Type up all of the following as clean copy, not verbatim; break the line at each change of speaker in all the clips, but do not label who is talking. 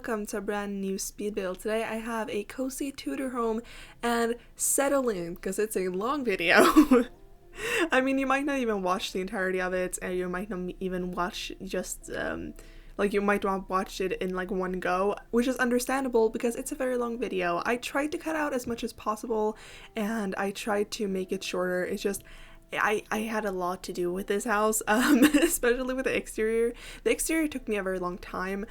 welcome to a brand new speed build. Today I have a cozy Tudor home, and settle in because it's a long video. I mean, you might not even watch the entirety of it, and you might not even watch just you might not watch it in like one go, which is understandable because it's a very long video. I tried to cut out as much as possible and I tried to make it shorter. It's just I had a lot to do with this house, especially with the exterior. The exterior took me a very long time,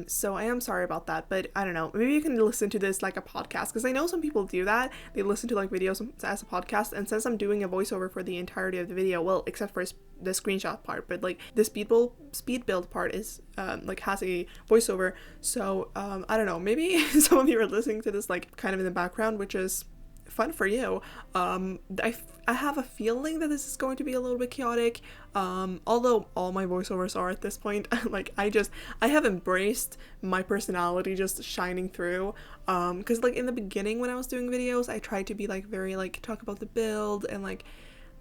so I am sorry about that, but I don't know, maybe you can listen to this like a podcast, because I know some people do that. They listen to like videos as a podcast, and since I'm doing a voiceover for the entirety of the video, well, except for the screenshot part, but like the speed build part is like has a voiceover, so I don't know, maybe some of you are listening to this like kind of in the background, which is fun for you. I have a feeling that this is going to be a little bit chaotic, although all my voiceovers are at this point. Like I have embraced my personality just shining through, because like in the beginning when I was doing videos, I tried to be like very like talk about the build and like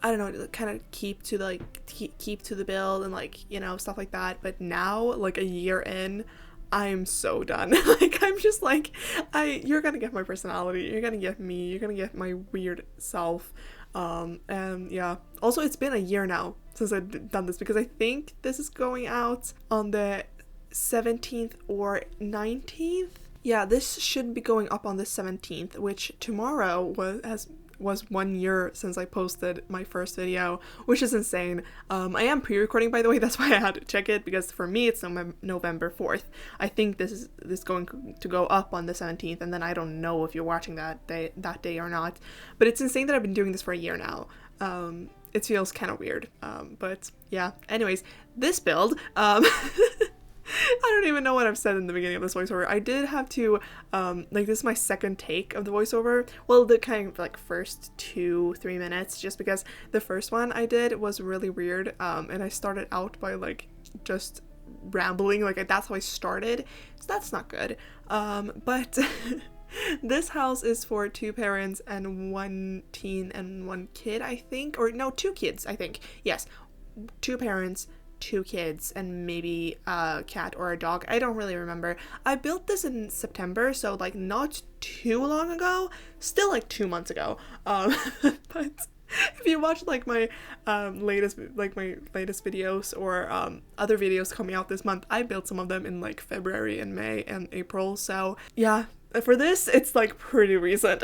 I don't know, kind of keep to the build and like, you know, stuff like that. But now, like a year in, I'm so done. Like I'm just like, you're gonna get my personality, you're gonna get me, you're gonna get my weird self. And yeah, also it's been a year now since I've done this, because I think this is going out on the 17th or 19th. Yeah, this should be going up on the 17th, which tomorrow was 1 year since I posted my first video, which is insane. I am pre-recording, by the way, that's why I had to check it, because for me it's November 4th. I think this is going to go up on the 17th, and then I don't know if you're watching that day or not. But it's insane that I've been doing this for a year now. It feels kind of weird. But yeah, anyways, this build, I don't even know what I've said in the beginning of this voiceover. I did have to, this is my second take of the voiceover. Well, the kind of like first 2-3 minutes, just because the first one I did was really weird. And I started out by like just rambling, like that's how I started. So that's not good. But this house is for 2 parents and 1 teen and 1 kid, I think. Or no, 2 kids, I think. Yes, 2 parents, 2 kids, and maybe a cat or a dog. I don't really remember. I built this in September, so like not too long ago, still like 2 months ago. But if you watch like my latest videos or other videos coming out this month, I built some of them in like February and May and April. So yeah, for this it's like pretty recent.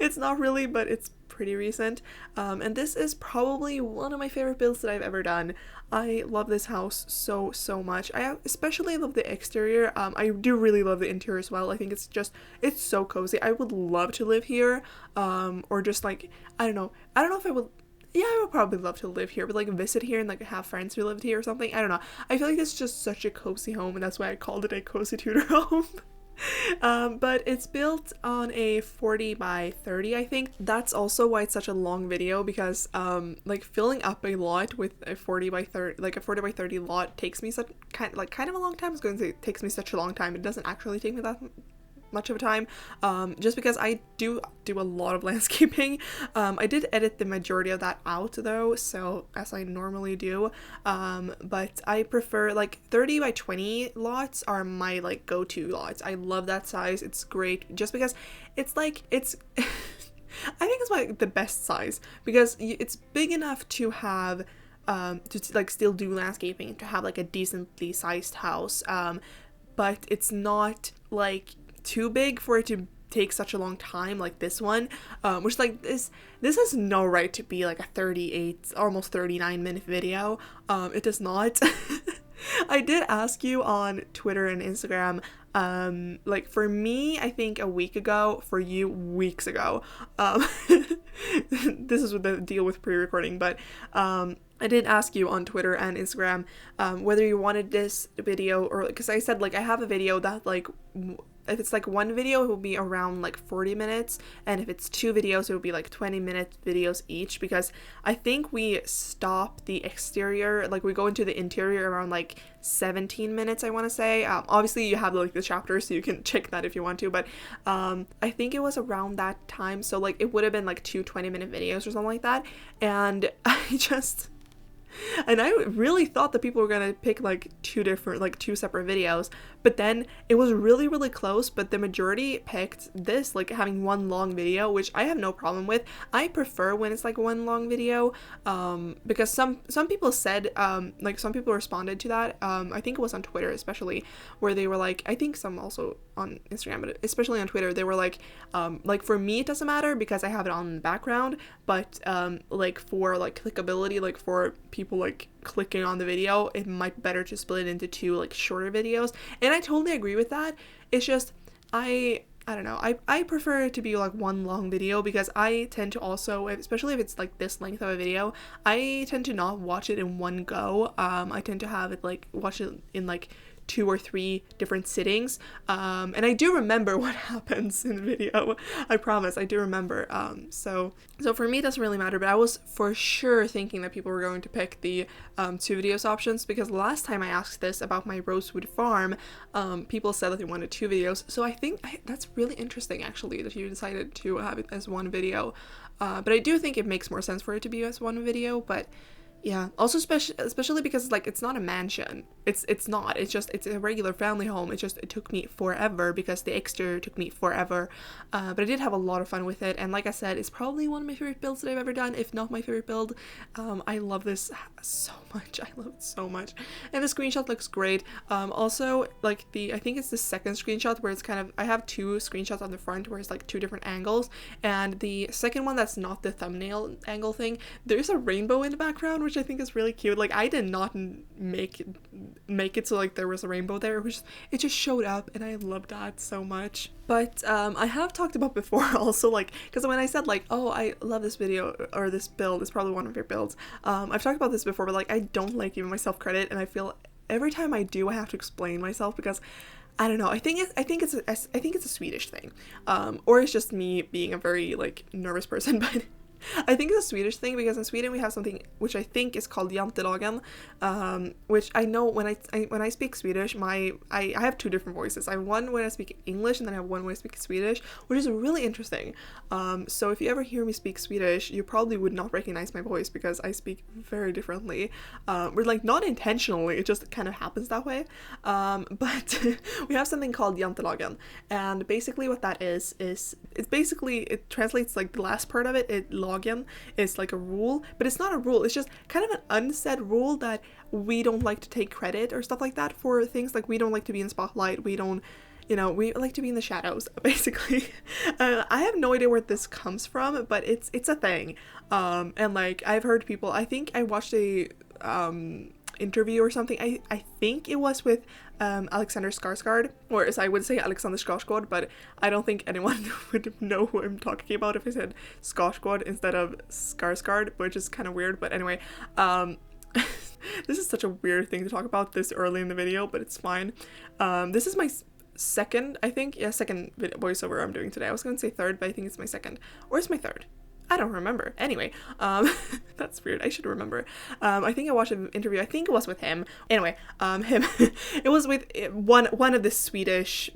It's not really, but it's pretty recent. And this is probably one of my favorite builds that I've ever done. I love this house so much. I especially love the exterior. I do really love the interior as well. I think it's so cozy. I would love to live here, or just like, I don't know if I would. Yeah, I would probably love to live here, but like visit here and like have friends who lived here or something. I don't know. I feel like it's just such a cozy home, and that's why I called it a cozy Tudor home. But it's built on a 40 by 30, I think. That's also why it's such a long video, because like filling up a lot with a 40 by 30 lot takes me kind of a long time. I was going to say it takes me such a long time. It doesn't actually take me that much of a time, just because I do a lot of landscaping. I did edit the majority of that out though, so as I normally do, but I prefer like 30 by 20 lots are my like go-to lots. I love that size. It's great just because it's I think it's like the best size, because it's big enough to have to like still do landscaping, to have like a decently sized house, but it's not like too big for it to take such a long time like this one, which like this has no right to be like a 38 almost 39 minute video. It does not. I did ask you on Twitter and Instagram, like for me I think a week ago, for you weeks ago. This is the deal with pre-recording, but I did ask you on Twitter and Instagram whether you wanted this video, or because I said like I have a video that like if it's like one video it will be around like 40 minutes, and if it's 2 videos it will be like 20-minute videos each, because I think we stop the exterior, like we go into the interior around like 17 minutes, I want to say. Obviously you have like the chapter, so you can check that if you want to, but I think it was around that time, so like it would have been like 2 20-minute videos or something like that. And And I really thought that people were gonna pick like two separate videos, but then it was really, really close, but the majority picked this, like having one long video, which I have no problem with. I prefer when it's like one long video, because some people said, like some people responded to that, I think it was on Twitter especially, where they were like, I think some also on Instagram, but especially on Twitter, they were like for me it doesn't matter because I have it on in the background, but like for like clickability, like for people like clicking on the video, it might be better to split it into two like shorter videos. And I totally agree with that. It's just I don't know, I prefer it to be like one long video, because I tend to also, especially if it's like this length of a video, I tend to not watch it in one go. I tend to have it like watch it in like 2 or 3 different sittings, and I do remember what happens in the video. I promise I do remember. So for me it doesn't really matter, but I was for sure thinking that people were going to pick the 2 videos options, because last time I asked this about my rosewood farm, people said that they wanted 2 videos. So I think that's really interesting actually that you decided to have it as one video, but I do think it makes more sense for it to be as one video. But yeah, also especially because like it's not a mansion. It's a regular family home. It took me forever because the exterior took me forever. But I did have a lot of fun with it, and like I said, it's probably one of my favorite builds that I've ever done, if not my favorite build. I love this so much. I love it so much. And the screenshot looks great. Also like I think it's the second screenshot where it's kind of, I have 2 screenshots on the front where it's like 2 different angles, and the second one that's not the thumbnail angle thing, there's a rainbow in the background, which I think is really cute. Like I did not make it so like there was a rainbow there, it just showed up, and I love that so much. But I have talked about before also, like, because when I said like, oh, I love this video or this build, it's probably one of your builds, I've talked about this before, but like I don't like giving myself credit, and I feel every time I do I have to explain myself, because I don't know, I think it's a Swedish thing, or it's just me being a very like nervous person, but I think it's a Swedish thing, because in Sweden we have something which I think is called jantelagen, which I know when I speak Swedish, I have 2 different voices. I have one when I speak English, and then I have one when I speak Swedish, which is really interesting. So if you ever hear me speak Swedish, you probably would not recognize my voice, because I speak very differently. We're like not intentionally, it just kind of happens that way. But we have something called jantelagen, and basically what that is it translates like the last part of it login is like a rule, but it's not a rule, it's just kind of an unsaid rule that we don't like to take credit or stuff like that for things. Like we don't like to be in spotlight, we don't, we like to be in the shadows, basically. I have no idea where this comes from, but it's a thing. And like I've heard people, I think I watched a interview or something, I think it was with Alexander Skarsgård, or as I would say Alexander Skarsgård, but I don't think anyone would know who I'm talking about if I said Skarsgård instead of Skarsgård, which is kind of weird. But anyway, this is such a weird thing to talk about this early in the video, but it's fine. This is my second voiceover I'm doing today. I was gonna say third, but I think it's my second, or it's my third. I don't remember. Anyway, that's weird. I should remember. I think I watched an interview. I think it was with him. Anyway, him. It was with one of the Swedish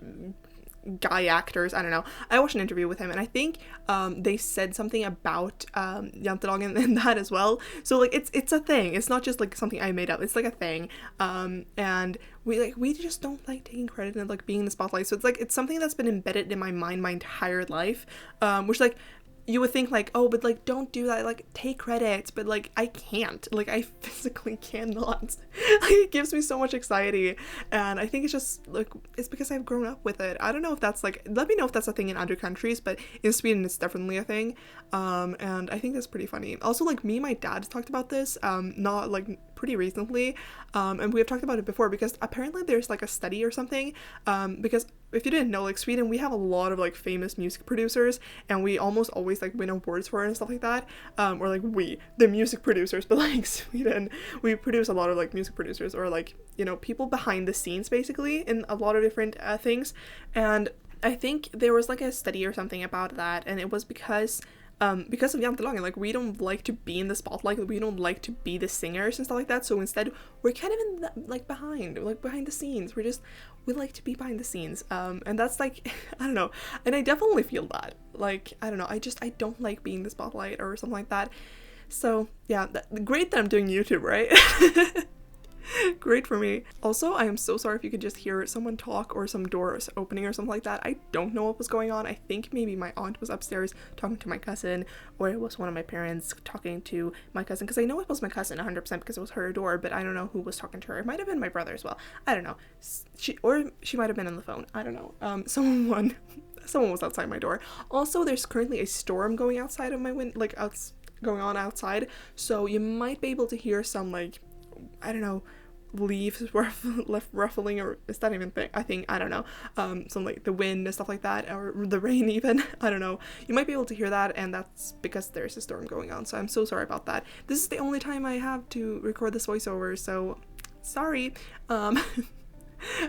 guy actors. I don't know. I watched an interview with him, and I think they said something about jantelagen in that as well. So like it's a thing. It's not just like something I made up. It's like a thing. And we just don't like taking credit and like being in the spotlight. So it's something that's been embedded in my mind my entire life. Which like, you would think like, oh, but like don't do that, like take credit, but like I can't, like I physically cannot. Like it gives me so much anxiety, and I think it's just like, it's because I've grown up with it. I don't know if that's like, let me know if that's a thing in other countries, but in Sweden it's definitely a thing. And I think that's pretty funny. Also, like me and my dad talked about this not like pretty recently, and we have talked about it before, because apparently there's like a study or something, because if you didn't know, like Sweden, we have a lot of like famous music producers, and we almost always like win awards for it and stuff like that, or like the music producers, but like Sweden, we produce a lot of like music producers, or like, people behind the scenes basically in a lot of different things. And I think there was like a study or something about that, and it was because of jantelagen, like we don't like to be in the spotlight, we don't like to be the singers and stuff like that, so instead we're kind of in the, behind the scenes. We like to be behind the scenes, and that's like, I don't know, and I definitely feel that, like, I don't know, I don't like being in the spotlight or something like that. So yeah, great that I'm doing YouTube, right? Great for me. Also, I am so sorry if you could just hear someone talk or some doors opening or something like that. I don't know what was going on. I think maybe my aunt was upstairs talking to my cousin, or it was one of my parents talking to my cousin, because I know it was my cousin 100% because it was her door, but I don't know who was talking to her. It might have been my brother as well. I don't know. She might have been on the phone. I don't know. Someone was outside my door. Also, there's currently a storm going outside of my going on outside, so you might be able to hear some, like, I don't know, leaves ruffling, or is that even thing? I don't know, some like the wind and stuff like that, or the rain even. I don't know. You might be able to hear that, and that's because there's a storm going on, so I'm so sorry about that. This is the only time I have to record this voiceover, so sorry. But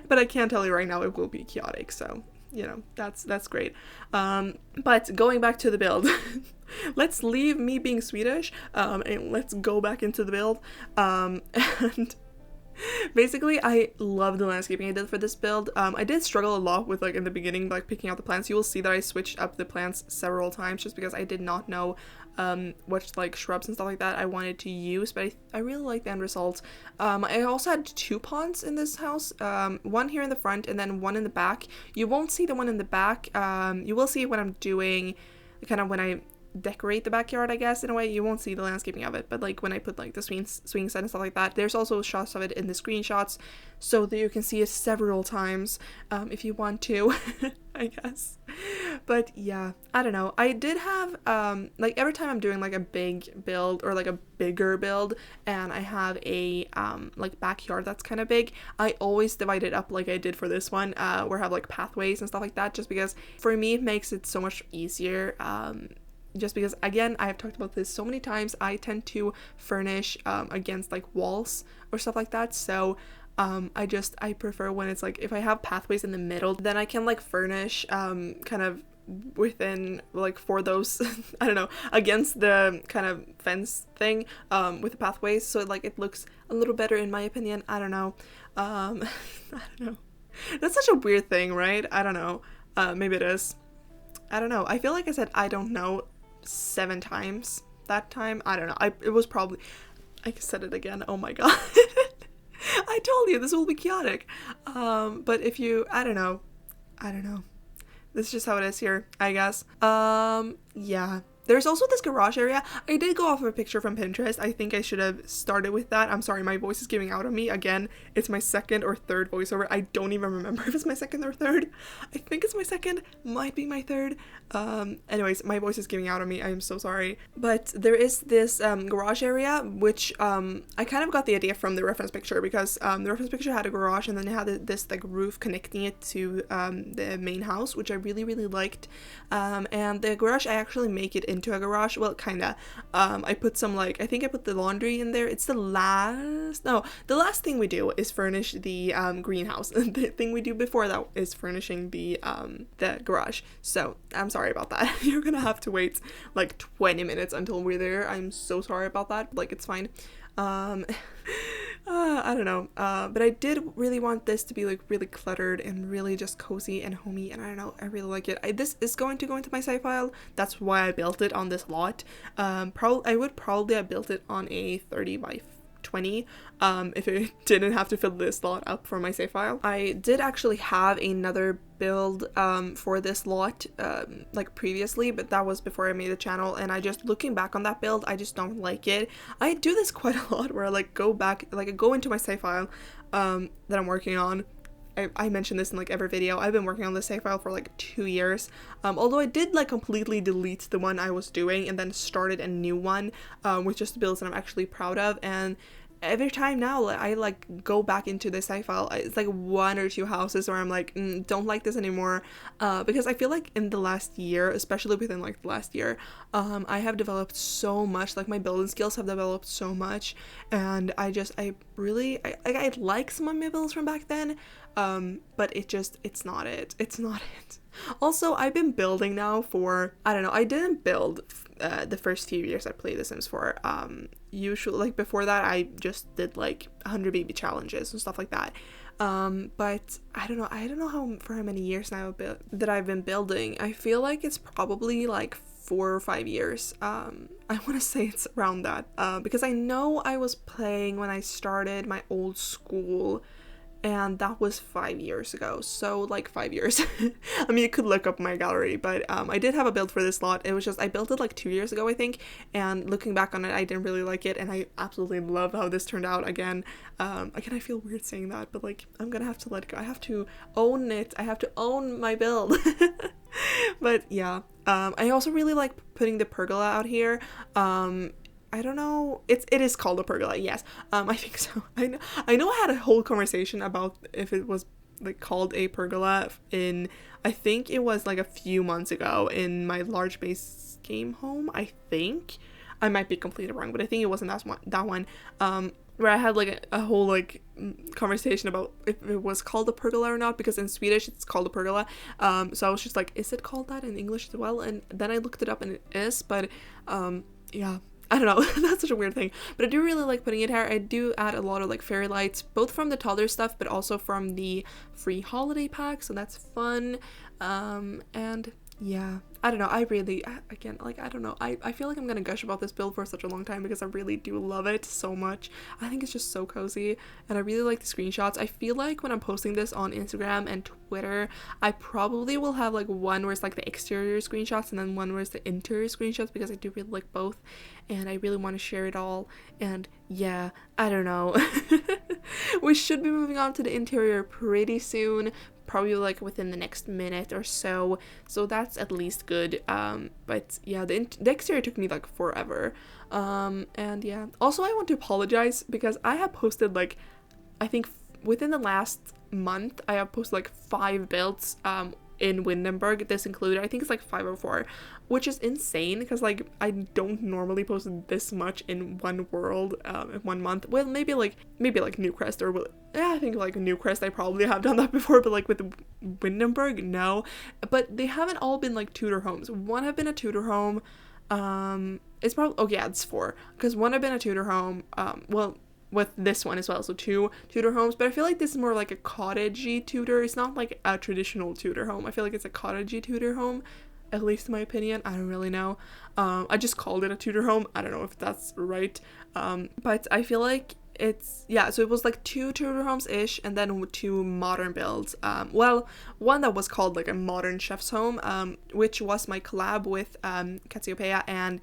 I can tell you right now it will be chaotic, so you know, that's great. But going back to the build, let's leave me being Swedish, and let's go back into the build. And basically, I love the landscaping I did for this build. I did struggle a lot with, like, in the beginning, like, picking out the plants. You will see that I switched up the plants several times just because I did not know what, like, shrubs and stuff like that I wanted to use, but I really like the end result. I also had 2 ponds in this house, one here in the front and then one in the back. You won't see the one in the back. You will see it when I'm doing, kind of when I decorate the backyard, I guess, in a way. You won't see the landscaping of it, but like when I put like the swing set and stuff like that, there's also shots of it in the screenshots so that you can see it several times if you want to. I guess. But yeah, I don't know, I did have like every time I'm doing like a big build or like a bigger build and I have a like backyard that's kind of big, I always divide it up like I did for this one, where I have like pathways and stuff like that, just because for me it makes it so much easier. Just because, again, I have talked about this so many times, I tend to furnish against like walls or stuff like that, so I prefer when it's like, if I have pathways in the middle, then I can like furnish kind of within, like, for those I don't know, against the kind of fence thing with the pathways, so like it looks a little better in my opinion. I don't know. I don't know, that's such a weird thing, right? I don't know. Maybe it is. I don't know. I feel like I said I don't know 7 times that time. I don't know. It was probably, I said it again. Oh my god. I told you this will be chaotic. But if you, I don't know. This is just how it is here, I guess. Yeah. There's also this garage area. I did go off of a picture from Pinterest. I think I should have started with that. I'm sorry, my voice is giving out on me. Again, it's my 2nd or 3rd voiceover. I don't even remember if it's my 2nd or 3rd. I think it's my 2nd, might be my 3rd. Anyways, my voice is giving out on me. I am so sorry. But there is this garage area, which I kind of got the idea from the reference picture, because the reference picture had a garage and then it had this like roof connecting it to the main house, which I really, really liked. And the garage, I actually make it into a garage. Well, kinda. I put some, like, I think I put the laundry in there. It's the last thing we do is furnish the greenhouse. The thing we do before that is furnishing the garage. So I'm sorry about that. You're gonna have to wait like 20 minutes until we're there. I'm so sorry about that. Like, it's fine. I don't know, but I did really want this to be like really cluttered and really just cozy and homey, and I don't know, I really like it. This is going to go into my save file. That's why I built it on this lot. I would probably have built it on a 30 by 20 if it didn't have to fill this lot up for my save file. I did actually have another build for this lot like previously, but that was before I made the channel, and I just, looking back on that build, I just don't like it. I do this quite a lot where I like go back, like I go into my save file that I'm working on. I mentioned this in like every video. I've been working on this save file for like 2 years, although I did like completely delete the one I was doing and then started a new one with just the builds that I'm actually proud of. And every time now I like go back into this save file, it's like 1 or 2 houses where I'm like, don't like this anymore, because I feel like in the last year, especially within like the last year, I have developed so much, like my building skills have developed so much, and I like some of my builds from back then, but it's not it. Also, I've been building now for, I don't know, I didn't build the first few years I played The Sims 4. Usually, like before that, I just did like 100 baby challenges and stuff like that. But I don't know how many years now that I've been building. I feel like it's probably like 4 or 5 years. I want to say it's around that, because I know I was playing when I started my old school, and that was 5 years ago, so like 5 years. I mean, you could look up my gallery, but I did have a build for this lot. It was just, I built it like 2 years ago, I think, and looking back on it, I didn't really like it, and I absolutely love how this turned out. Again, I feel weird saying that, but like, I'm gonna have to let it go. I have to own it. I have to own my build. But yeah, I also really like putting the pergola out here. I don't know. It is called a pergola, yes. I think so. I know I had a whole conversation about if it was like called a pergola in, I think it was like a few months ago in my large base game home. I think I might be completely wrong, but I think it wasn't that one. Where I had like a whole like conversation about if it was called a pergola or not, because in Swedish it's called a pergola. So I was just like, is it called that in English as well? And then I looked it up and it is, but yeah. I don't know, that's such a weird thing, but I do really like putting it here. I do add a lot of like fairy lights, both from the Toddler Stuff, but also from the free holiday pack, so that's fun. And yeah, I don't know, I really, again, like, I don't know, I feel like I'm gonna gush about this build for such a long time because I really do love it so much. I think it's just so cozy, and I really like the screenshots. I feel like when I'm posting this on Instagram and Twitter, I probably will have like one where it's like the exterior screenshots and then one where it's the interior screenshots, because I do really like both, and I really want to share it all. And yeah, I don't know. We should be moving on to the interior pretty soon, probably like within the next minute or so, so that's at least good. But yeah, the exterior took me like forever. And yeah, also I want to apologize because I have posted like, I think within the last month I have posted like 5 builds in Windenburg, this included. I think it's like 5 or 4, which is insane because like I don't normally post this much in one world in 1 month. Well, maybe like Newcrest, or yeah, I think like Newcrest I probably have done that before, but like with Windenburg, no. But they haven't all been like Tudor homes. One have been a Tudor home. It's probably, oh yeah, it's 4, because one have been a Tudor home. Well, with this one as well, so 2 Tudor homes, but I feel like this is more like a cottagey Tudor. It's not like a traditional Tudor home. I feel like it's a cottagey Tudor home, at least in my opinion. I don't really know. I just called it a Tudor home. I don't know if that's right. But I feel like it's, yeah, so it was like 2 Tudor homes ish, and then 2 modern builds. Well, one that was called like a modern chef's home, which was my collab with Cassiopeia and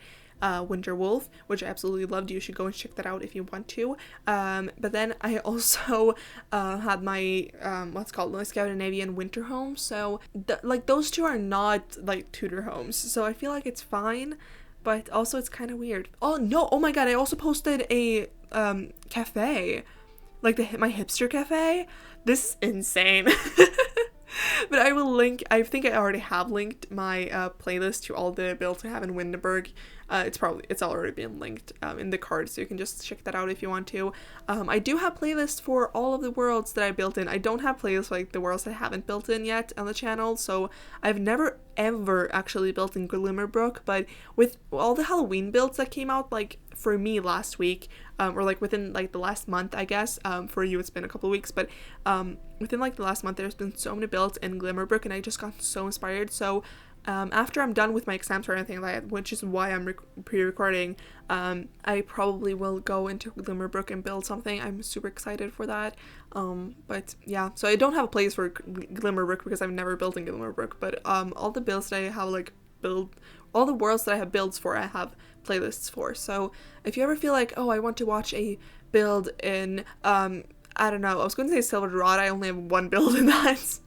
Winter Wolf, which I absolutely loved. You should go and check that out if you want to. But then I also had my what's called my Scandinavian winter home. So like those 2 are not like Tudor homes, so I feel like it's fine, but also it's kind of weird. Oh no, oh my god, I also posted a cafe, like my hipster cafe. This is insane. But I will link, I think I already have linked my playlist to all the builds I have in Windenburg. It's already been linked in the card, so you can just check that out if you want to. I do have playlists for all of the worlds that I built in. I don't have playlists like the worlds that I haven't built in yet on the channel, so I've never ever actually built in Glimmerbrook, but with all the Halloween builds that came out like for me last week, or like within like the last month, I guess, for you it's been a couple of weeks, but within like the last month there's been so many builds in Glimmerbrook, and I just got so inspired. So after I'm done with my exams or anything like that, which is why I'm pre-recording, I probably will go into Glimmerbrook and build something. I'm super excited for that. But yeah, so I don't have a place for Glimmerbrook because I've never built in Glimmerbrook, but all the builds that I have all the worlds that I have builds for, I have playlists for. So if you ever feel like, oh, I want to watch a build in, I don't know, I was going to say Silver Rod, I only have 1 build in that,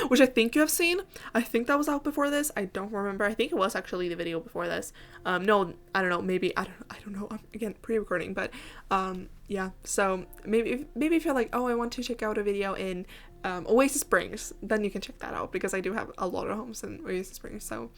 which I think you have seen. I think that was out before this. I don't remember. I think it was actually the video before this. No, I don't know. Maybe I don't know. I'm again pre-recording, but yeah. So maybe if you're like, oh, I want to check out a video in Oasis Springs, then you can check that out because I do have a lot of homes in Oasis Springs. So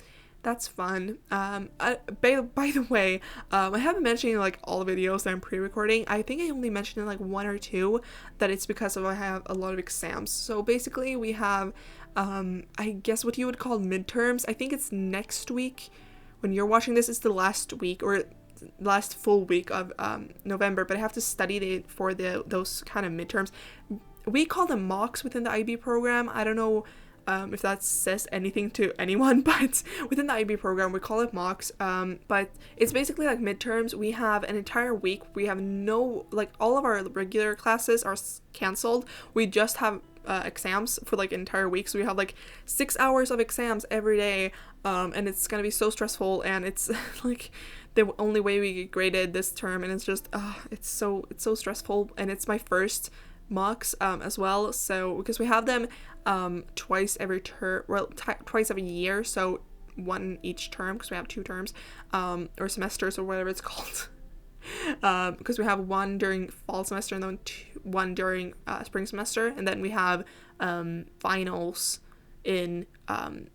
that's fun. By the way, I haven't mentioned like all the videos that I'm pre-recording. I think I only mentioned in like 1 or 2 that it's because I have a lot of exams. So basically we have, I guess what you would call midterms. I think it's next week. When you're watching this, it's the last week or last full week of November, but I have to study for those kind of midterms. We call them mocks within the IB program. I don't know if that says anything to anyone, but within the IB program, we call it mocks. But it's basically like midterms. We have an entire week. We have no, like, all of our regular classes are canceled. We just have exams for like an entire week. So we have like 6 hours of exams every day. And it's gonna be so stressful, and it's like the only way we get graded this term, and it's just it's so stressful, and it's my first mocks as well, so because we have them twice every term, well, twice every year, so one each term because we have 2 terms or semesters or whatever it's called, because we have one during fall semester and then one during spring semester, and then we have finals in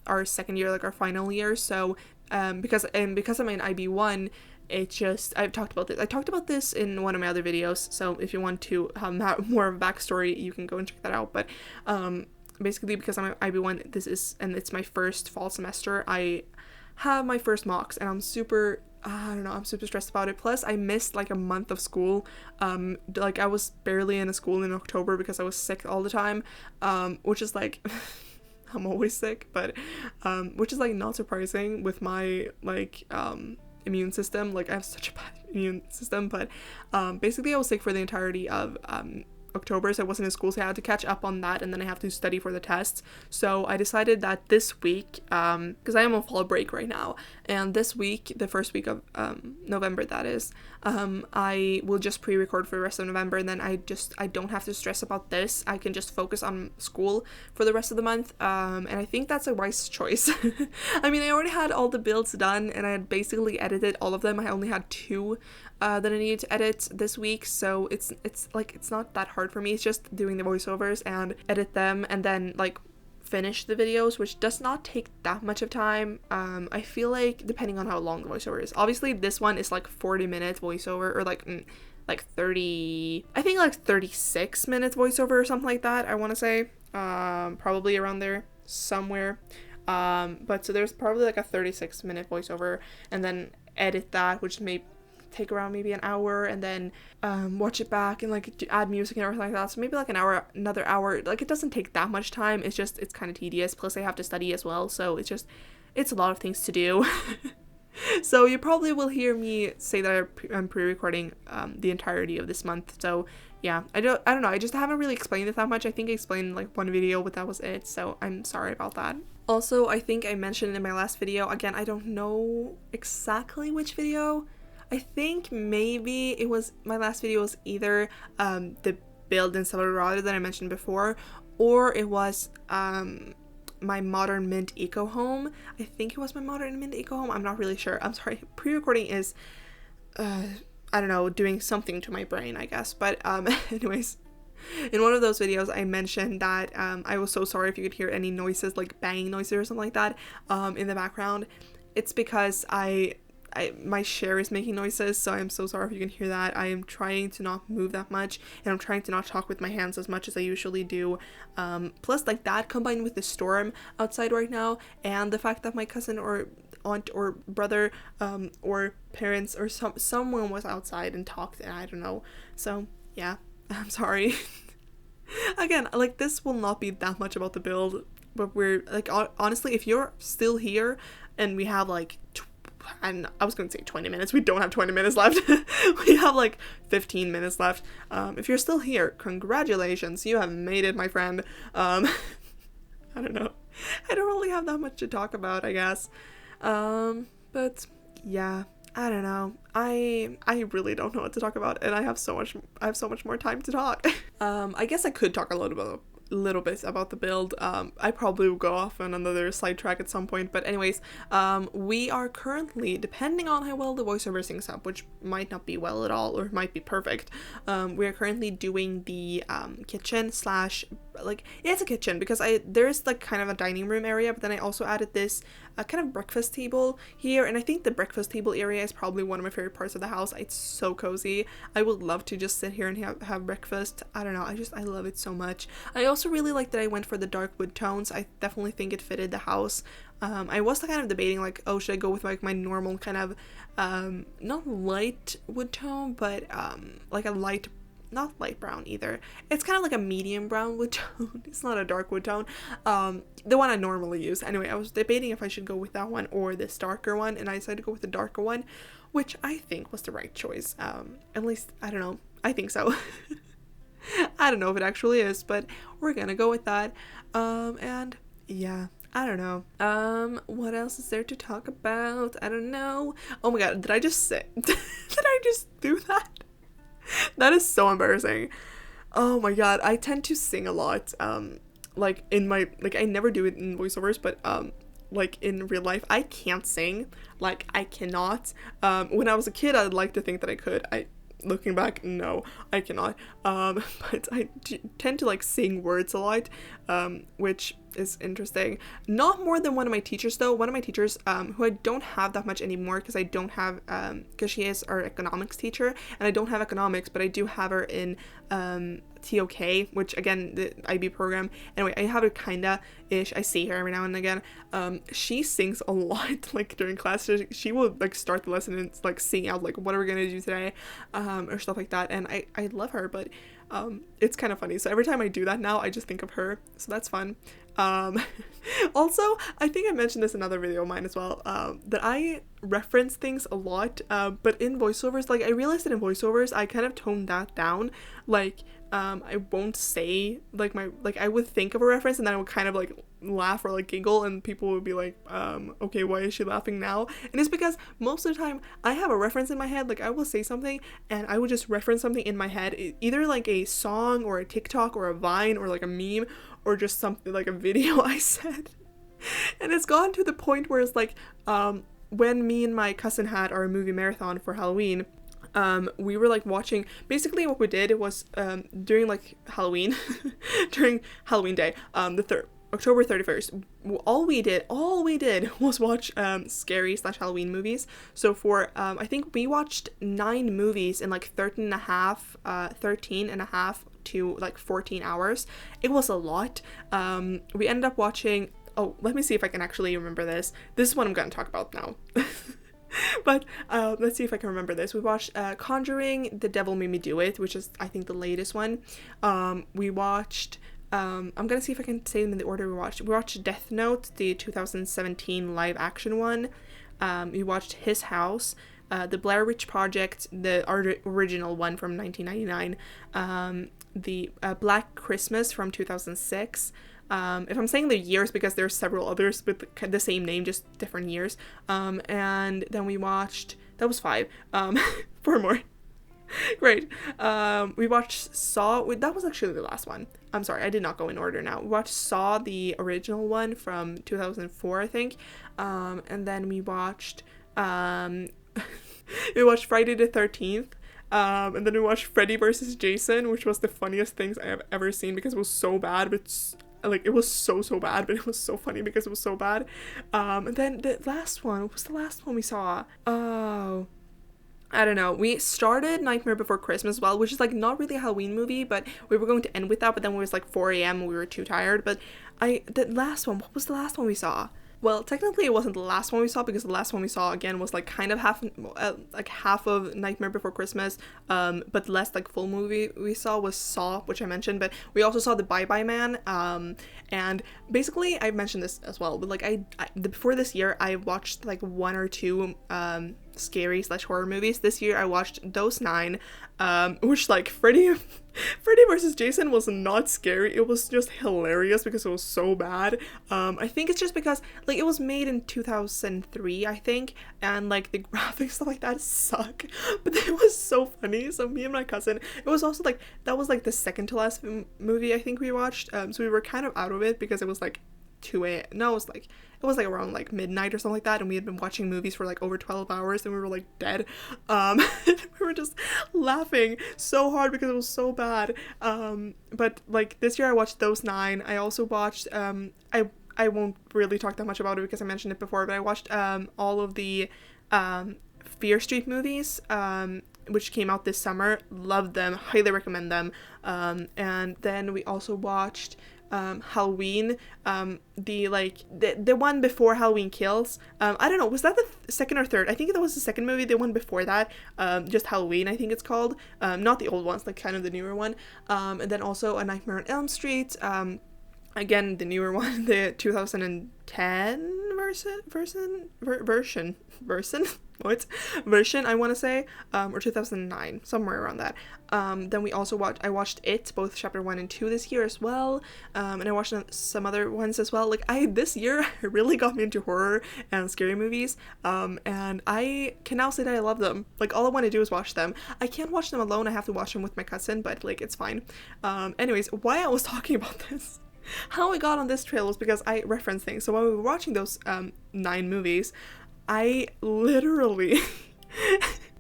our second year, like our final year. So because I'm in IB1, it just, I talked about this in one of my other videos, so if you want to have more of a backstory, you can go and check that out. But basically, because I'm an IB1, and it's my first fall semester, I have my first mocks, and I'm super stressed about it. Plus I missed like a month of school. Like I was barely in a school in October because I was sick all the time, which is like I'm always sick, but which is like not surprising with my like immune system. Like I have such a bad immune system, but basically I was sick for the entirety of October, so I wasn't in school, so I had to catch up on that, and then I have to study for the tests. So I decided that this week, because I am on fall break right now, and this week, the first week of November, that is, I will just pre-record for the rest of November, and then I don't have to stress about this. I can just focus on school for the rest of the month, and I think that's a wise choice. I mean, I already had all the builds done, and I had basically edited all of them. I only had 2 that I needed to edit this week, so it's not that hard for me. It's just doing the voiceovers and edit them, and then like finish the videos, which does not take that much of time. I feel like, depending on how long the voiceover is. Obviously this one is like 40 minutes voiceover, or like 30, I think like 36 minutes voiceover or something like that, I want to say, probably around there somewhere. But so there's probably like a 36-minute voiceover, and then edit that, which may take around maybe an hour, and then watch it back and like add music and everything like that, so maybe like another hour. Like it doesn't take that much time, it's kind of tedious, plus I have to study as well, so it's a lot of things to do. So you probably will hear me say that I'm pre-recording the entirety of this month. So yeah, I don't know, I just haven't really explained it that much. I think I explained like one video, but that was it, so I'm sorry about that. Also, I think I mentioned in my last video, again, I don't know exactly which video, I think maybe it was, my last video was either the build in Silverado that I mentioned before, or it was my Modern Mint Eco Home. I think it was my Modern Mint Eco Home, I'm not really sure. I'm sorry, pre-recording is, I don't know, doing something to my brain, I guess. But anyways, in one of those videos I mentioned that I was so sorry if you could hear any noises, like banging noises or something like that in the background. It's because my chair is making noises, so I'm so sorry if you can hear that. I am trying to not move that much, and I'm trying to not talk with my hands as much as I usually do. Plus, like that combined with the storm outside right now, and the fact that my cousin or aunt or brother or parents or someone was outside and talked, and I don't know. So yeah, I'm sorry. Again, like this will not be that much about the build, but we're like, honestly, if you're still here and we have like and I was going to say 20 minutes. We don't have 20 minutes left. We have like 15 minutes left. If you're still here, congratulations. You have made it, my friend. I don't know. I don't really have that much to talk about, I guess. But yeah, I don't know. I really don't know what to talk about, and I have so much more time to talk. I guess I could talk a little bit about the build. I probably will go off on another sidetrack at some point, but anyways, we are currently, depending on how well the voiceover syncs up, which might not be well at all, or might be perfect, we are currently doing the kitchen slash, like, yeah, it's a kitchen, because there's like kind of a dining room area, but then I also added this kind of breakfast table here, and I think the breakfast table area is probably one of my favorite parts of the house. It's so cozy. I would love to just sit here and have breakfast. I don't know, I love it so much. I also really like that I went for the dark wood tones. I definitely think it fitted the house. I was kind of debating, like, oh, should I go with like my normal kind of not light wood tone, but like a light not light brown either. It's kind of like a medium brown wood tone. It's not a dark wood tone. The one I normally use. Anyway, I was debating if I should go with that one or this darker one, and I decided to go with the darker one, which I think was the right choice. At least, I don't know. I think so. I don't know if it actually is, but we're gonna go with that. And yeah, I don't know. What else is there to talk about? I don't know. Oh my god, did I just say, did I just do that? That is so embarrassing. Oh my god, I tend to sing a lot. Like in my, like I never do it in voiceovers, but like in real life, I can't sing. Like I cannot. When I was a kid, I'd like to think that I could. Looking back, no, I cannot. But I tend to like sing words a lot, which is interesting. Not more than one of my teachers though. One of my teachers, who I don't have that much anymore because I don't have, because she is our economics teacher, and I don't have economics, but I do have her in TOK, which again, the IB program. Anyway, I have her kinda ish. I see her every now and again. She sings a lot, like during class. She will like start the lesson and like sing out like, what are we gonna do today, or stuff like that. And I love her, but it's kind of funny. So every time I do that now, I just think of her. So that's fun. Also, I think I mentioned this in another video of mine as well, that I reference things a lot, but in voiceovers, like I realized that in voiceovers, I kind of toned that down. Like, I won't say like I would think of a reference and then I would kind of like laugh or like giggle, and people would be like, okay, why is she laughing now? And it's because most of the time I have a reference in my head. Like I will say something and I would just reference something in my head, either like a song or a TikTok or a Vine or like a meme or just something like a video I said. And it's gone to the point where it's like, when me and my cousin had our movie marathon for Halloween, we were like watching, basically what we did was, during like Halloween, during Halloween day, October 31st, all we did was watch scary / Halloween movies. So for I think we watched 9 movies in like 13 and a half to like 14 hours. It was a lot. We ended up watching, oh, let me see if I can actually remember this. This is what I'm going to talk about now. But let's see if I can remember this. We watched Conjuring, The Devil Made Me Do It, which is I think the latest one. We watched, I'm gonna see if I can say them in the order we watched. We watched Death Note, the 2017 live action one. We watched His House, The Blair Witch Project, the original one from 1999, the Black Christmas from 2006. If I'm saying the years, because there are several others with the same name, just different years. And then we watched, that was 5, 4 more. Great. We watched Saw, that was actually the last one. I'm sorry, I did not go in order now. We watched Saw, the original one from 2004, I think. And then we watched, we watched Friday the 13th. And then we watched Freddy vs. Jason, which was the funniest things I have ever seen because it was so bad, but like it was so bad, but it was so funny because it was so bad. And then the last one, what was the last one we saw? Oh, I don't know. We started Nightmare Before Christmas as well, which is like not really a Halloween movie, but we were going to end with that, but then it was like 4 a.m. and we were too tired. But the last one, what was the last one we saw? Well, technically it wasn't the last one we saw, because the last one we saw again was like kind of half of Nightmare Before Christmas, but less like full movie we saw was Saw, which I mentioned. But we also saw The Bye Bye Man, and basically I mentioned this as well, but like before this year I watched like 1 or 2 scary / horror movies. This year I watched those 9, which like Freddy vs. Jason was not scary, it was just hilarious because it was so bad. I think it's just because like it was made in 2003, I think, and like the graphics stuff like that suck, but it was so funny. So me and my cousin, it was also like, that was like the second to last movie I think we watched, so we were kind of out of it because it was like 2 a.m. No, it was like around like midnight or something like that, and we had been watching movies for like over 12 hours and we were like dead. We were just laughing so hard because it was so bad. But like this year I watched those 9. I also watched I won't really talk that much about it because I mentioned it before, but I watched all of the Fear Street movies, which came out this summer. Loved them, highly recommend them. And then we also watched Halloween, the one before Halloween Kills. I don't know, was that the second or third? I think that was the second movie, the one before that, just Halloween, I think it's called, not the old ones, like kind of the newer one, and then also A Nightmare on Elm Street, again, the newer one, the 2010 version, I want to say, or 2009, somewhere around that. Then I watched It, both chapter 1 and 2 this year as well, and I watched some other ones as well. Like, this year really got me into horror and scary movies, and I can now say that I love them. Like, all I want to do is watch them. I can't watch them alone, I have to watch them with my cousin, but, like, it's fine. Anyways, why I was talking about this, how I got on this trail was because I referenced things. So while we were watching those 9 movies, I literally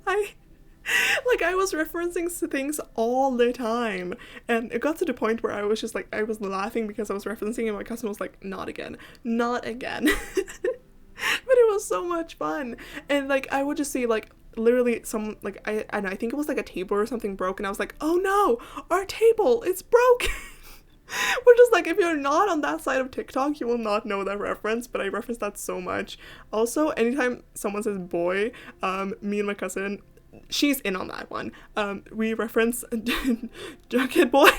I was referencing things all the time, and it got to the point where I was just like, I was laughing because I was referencing, and my cousin was like, not again but it was so much fun. And like, I would just see like literally some, like, I think it was like a table or something broke, and I was like, oh no, our table, it's broken. Which is like, if you're not on that side of TikTok, you will not know that reference, but I reference that so much. Also, anytime someone says boy, me and my cousin, she's in on that one. We reference Jughead Boy.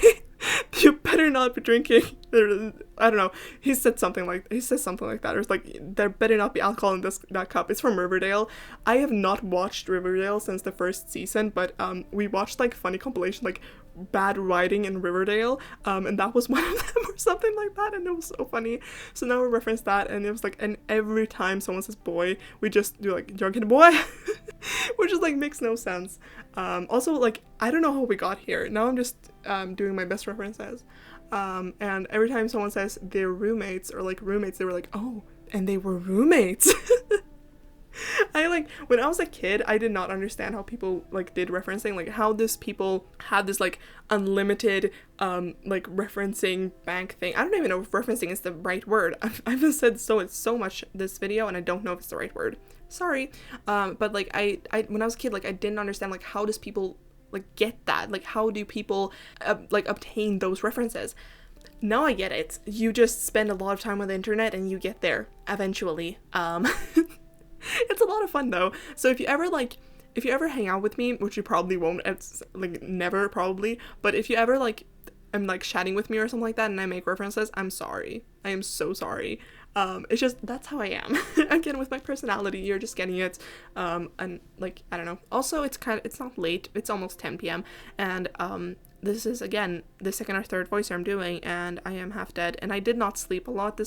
You better not be drinking. I don't know. He says something like that. Or it's like, there better not be alcohol in that cup. It's from Riverdale. I have not watched Riverdale since the first season, but we watched like funny compilations like bad writing in Riverdale, and that was one of them or something like that, and it was so funny. So now we reference that, and it was like, and every time someone says boy, we just do like Jughead Boy, which is like makes no sense. Also, like, I don't know how we got here. Now I'm just doing my best references, and every time someone says they're roommates or like roommates, they were like, oh, and they were roommates. When I was a kid, I did not understand how people like did referencing, like how this people had this like unlimited like referencing bank thing. I don't even know if referencing is the right word. I've just said so much this video, and I don't know if it's the right word. Sorry. But like I when I was a kid, like I didn't understand like how does people like get that? Like how do people like obtain those references? Now I get it. You just spend a lot of time on the internet and you get there eventually. It's a lot of fun though. So if you ever hang out with me, which you probably won't, it's like never probably, but if you ever like am like chatting with me or something like that and I make references, I'm sorry. I am so sorry. It's just, that's how I am. Again, with my personality, you're just getting it. And like, I don't know. Also, it's not late. It's almost 10 p.m. And this is again the second or third voice I'm doing, and I am half dead, and I did not sleep a lot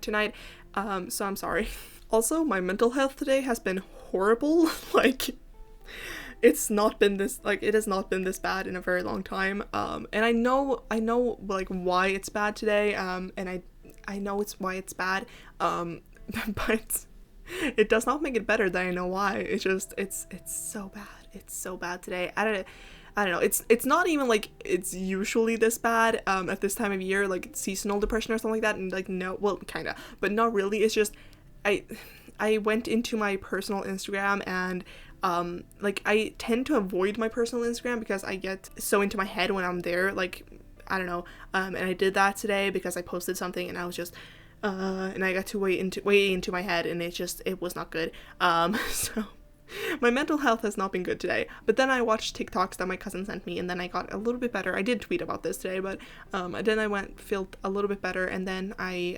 tonight. So I'm sorry. Also, my mental health today has been horrible. Like, it has not been this bad in a very long time. And I know like why it's bad today. And I know why it's bad. But it does not make it better that I know why. It's just, it's so bad. It's so bad today. I don't know. It's not even like it's usually this bad at this time of year, like seasonal depression or something like that. And like, no, well, kind of, but not really. It's just, I went into my personal Instagram, and like I tend to avoid my personal Instagram because I get so into my head when I'm there, like, I don't know, and I did that today because I posted something and I was just and I got to way into my head, and it was not good. So my mental health has not been good today. But then I watched TikToks that my cousin sent me, and then I got a little bit better. I did tweet about this today, but then I felt a little bit better, and then I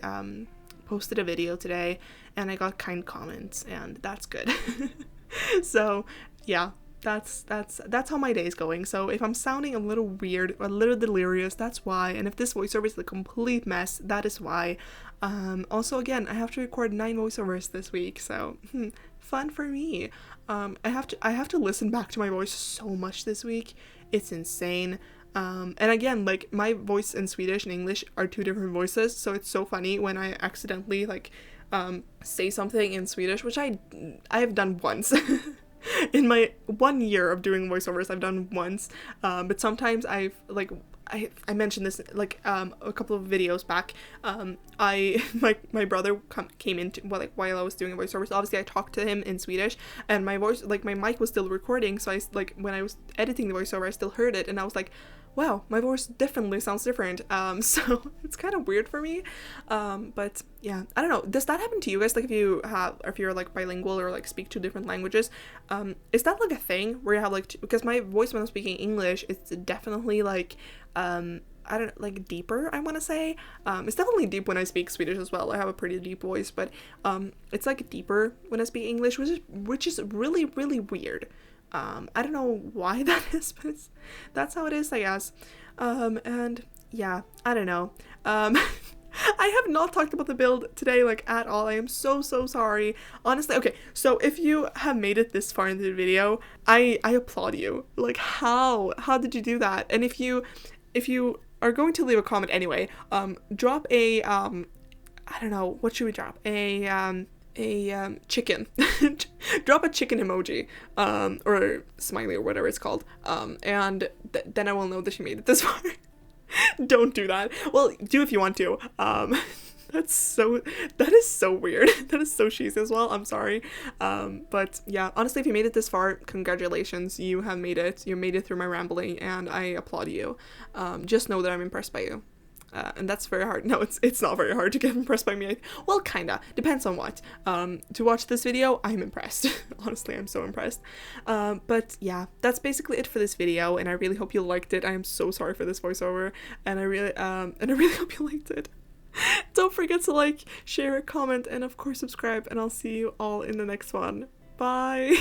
posted a video today, and I got kind comments, and that's good. So yeah, that's how my day is going. So if I'm sounding a little weird or a little delirious, that's why. And if this voiceover is a complete mess, that is why. Also, again, I have to record 9 voiceovers this week, so fun for me. I have to listen back to my voice so much this week. It's insane. And again, like, my voice in Swedish and English are 2 different voices, so it's so funny when I accidentally like say something in Swedish, which I have done once. In my 1 year of doing voiceovers, I've done once, but sometimes I mentioned this like a couple of videos back. My brother came in while I was doing voiceovers. Obviously, I talked to him in Swedish, and my voice, like, my mic was still recording, so I, like, when I was editing the voiceover, I still heard it, and I was like, wow, my voice definitely sounds different. So it's kind of weird for me. But yeah, I don't know. Does that happen to you guys? Like if you're like bilingual or like speak two different languages, is that like a thing where you have like, because my voice when I'm speaking English, it's definitely like, I don't like deeper, I want to say. It's definitely deep when I speak Swedish as well. I have a pretty deep voice, but it's like deeper when I speak English, which is really, really weird. I don't know why that is, but that's how it is, I guess. And yeah, I don't know. I have not talked about the build today, like, at all. I am so sorry. Honestly, okay, so if you have made it this far into the video, I applaud you. Like, how did you do that? And if you are going to leave a comment anyway, drop a, I don't know, what should we drop? A chicken. Drop a chicken emoji, or smiley or whatever it's called, and then I will know that you made it this far. Don't do that. Well, do if you want to. That is so weird. That is so cheesy as well. I'm sorry. But yeah, honestly, if you made it this far, congratulations. You have made it. You made it through my rambling, and I applaud you. Just know that I'm impressed by you. And that's very hard. No, it's not very hard to get impressed by me. Well, kinda. Depends on what. To watch this video, I'm impressed. Honestly, I'm so impressed. But yeah, that's basically it for this video, and I really hope you liked it. I am so sorry for this voiceover, and I really hope you liked it. Don't forget to like, share, comment, and of course subscribe, and I'll see you all in the next one. Bye!